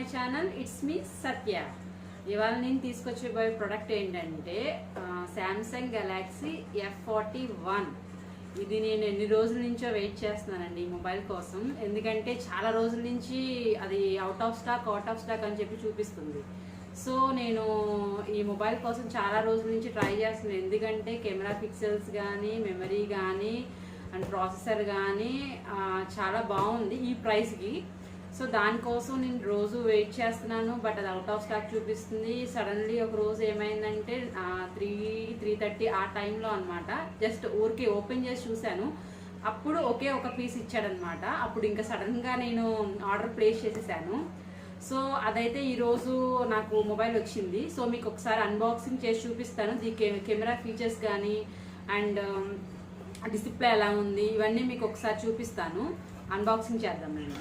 My channel. It's me సత్య. ఇవాళ నేను తీసుకొచ్చేబోయే product ఏంటంటే శాంసంగ్ గెలాక్సీ F41. ఇది నేను ఎన్ని రోజుల నుంచో వెయిట్ చేస్తున్నానండి ఈ మొబైల్ కోసం. ఎందుకంటే చాలా రోజుల నుంచి అది అవుట్ ఆఫ్ స్టాక్ అని చెప్పి చూపిస్తుంది. సో నేను ఈ మొబైల్ కోసం చాలా రోజుల నుంచి ట్రై చేస్తున్నాను. ఎందుకంటే కెమెరా పిక్సెల్స్ కానీ, మెమరీ కానీ అండ్ ప్రాసెసర్ కానీ చాలా బాగుంది ఈ ప్రైస్కి. సో దానికోసం నేను రోజు వెయిట్ చేస్తున్నాను. బట్ అది అవుట్ ఆఫ్ స్టాక్ చూపిస్తుంది. సడన్లీ ఒక రోజు ఏమైందంటే 3:30 ఆ టైంలో అనమాట. జస్ట్ ఊరికే ఓపెన్ చేసి చూశాను. అప్పుడు ఒకే ఒక పీస్ ఇచ్చాడనమాట. అప్పుడు ఇంకా సడన్గా నేను ఆర్డర్ ప్లేస్ చేసేసాను. సో అదైతే ఈరోజు నాకు మొబైల్ వచ్చింది. సో మీకు ఒకసారి అన్బాక్సింగ్ చేసి చూపిస్తాను. కెమెరా ఫీచర్స్ కానీ అండ్ డిస్ప్లే ఎలా ఉంది ఇవన్నీ మీకు ఒకసారి చూపిస్తాను. అన్బాక్సింగ్ చేద్దాం నేను.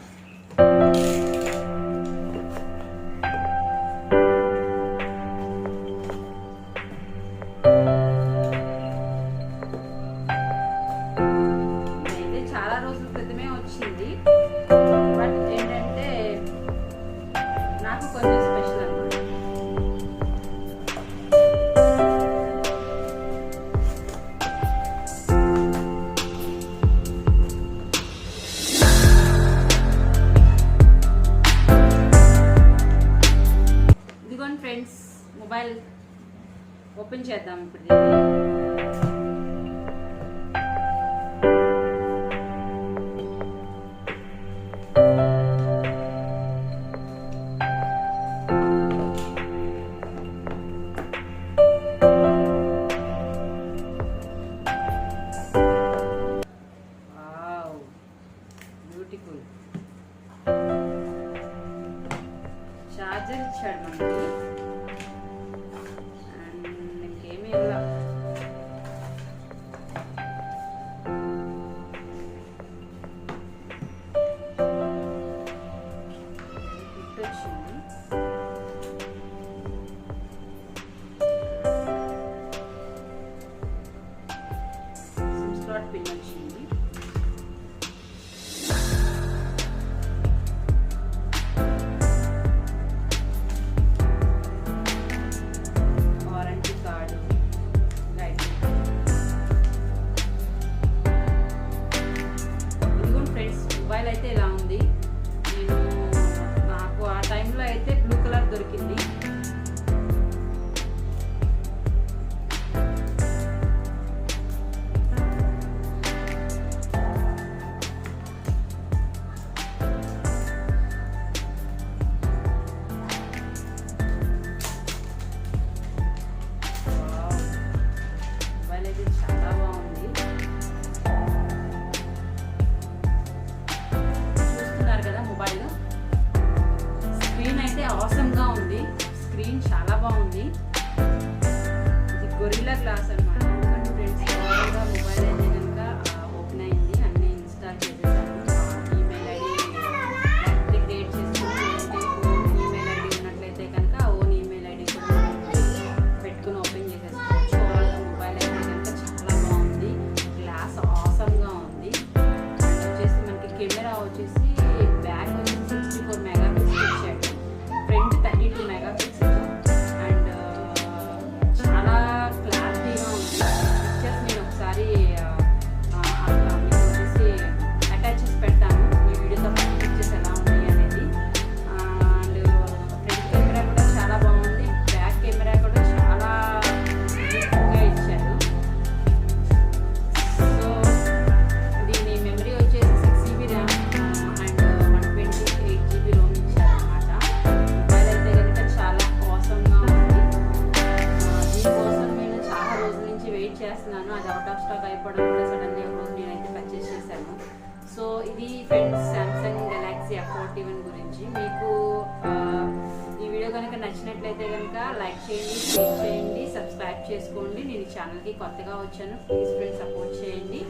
అయితే చాలా రోజుల క్రితమే వచ్చింది. బట్ ఏంటంటే నాకు కొంచెం స్పెషల్ అన్నమాట. ఫ్రెండ్స్, మొబైల్ ఓపెన్ చేద్దాం ఇప్పుడు. Wow, beautiful. చార్జర్ ఇచ్చాడు మనకి. పిన్ వచ్చింది. Warranty card, guide. ఇదిగోండి ఫ్రెండ్స్, మొబైల్ అయితే ఇలా ఉంది. నాకు ఆ టైంలో అయితే బ్లూ కలర్ దొరికింది. చాలా బాగుంది. చూస్తున్నారు కదా మొబైల్. స్క్రీన్ అయితే ఆసమ్ గా ఉంది. స్క్రీన్ చాలా బాగుంది. ఇది గొరిల్లా గ్లాస్ అనమాట. మొబైల్ అయితే కనుక ఓపెన్ అయింది. అన్ని ఇన్స్టాల్ చేసేసాను. ఈమెయిల్ ఐడి క్రియేట్ చేసుకుని ఈమెయిల్ ఐడి ఉన్నట్లయితే కనుక ఓన్ ఈమెయిల్ ఐడి కూడా పెట్టుకుని ఓపెన్ చేసేసుకోవచ్చు. మొబైల్ అయితే కెమెరా వచ్చేసి బ్యాక్ వచ్చేసి 64 మెగాపిక్సెల్ ఇచ్చాడు. ఫ్రంట్ 32 మెగాపిక్సెల్ అండ్ చాలా క్లారిటీగా ఉంది. పిక్చర్స్ నేను ఒకసారి మీకు వచ్చేసి అటాచ్ చేసి పెడతాను. ఈ వీడియోతో పాటు పిక్చర్స్ ఎలా ఉన్నాయి అనేది. అండ్ ఫ్రంట్ కెమెరా కూడా చాలా బాగుంది. బ్యాక్ కెమెరా కూడా చాలా గా ఇచ్చారు. సో దీని మెమరీ వచ్చేసి చేస్తున్నాను. అది అవుట్ ఆఫ్ స్టాక్ అయిపోవడం వల్ల సడన్లీ ఒక రోజు నేనైతే పర్చేస్ చేశాను. సో ఇది ఫ్రెండ్స్ శాంసంగ్ గెలాక్సీ F41 గురించి. మీకు ఈ వీడియో కనుక నచ్చినట్లయితే కనుక లైక్ చేయండి, షేర్ చేయండి, సబ్స్క్రైబ్ చేసుకోండి. నేను ఈ ఛానల్కి కొత్తగా వచ్చాను. ప్లీజ్ ఫ్రెండ్స్ సపోర్ట్ చేయండి.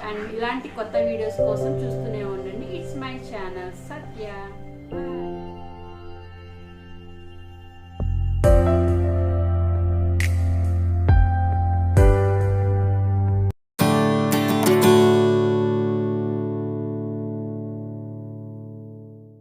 అండ్ ఇలాంటి కొత్త వీడియోస్ కోసం చూస్తూనే ఉండండి. It's my channel Satya.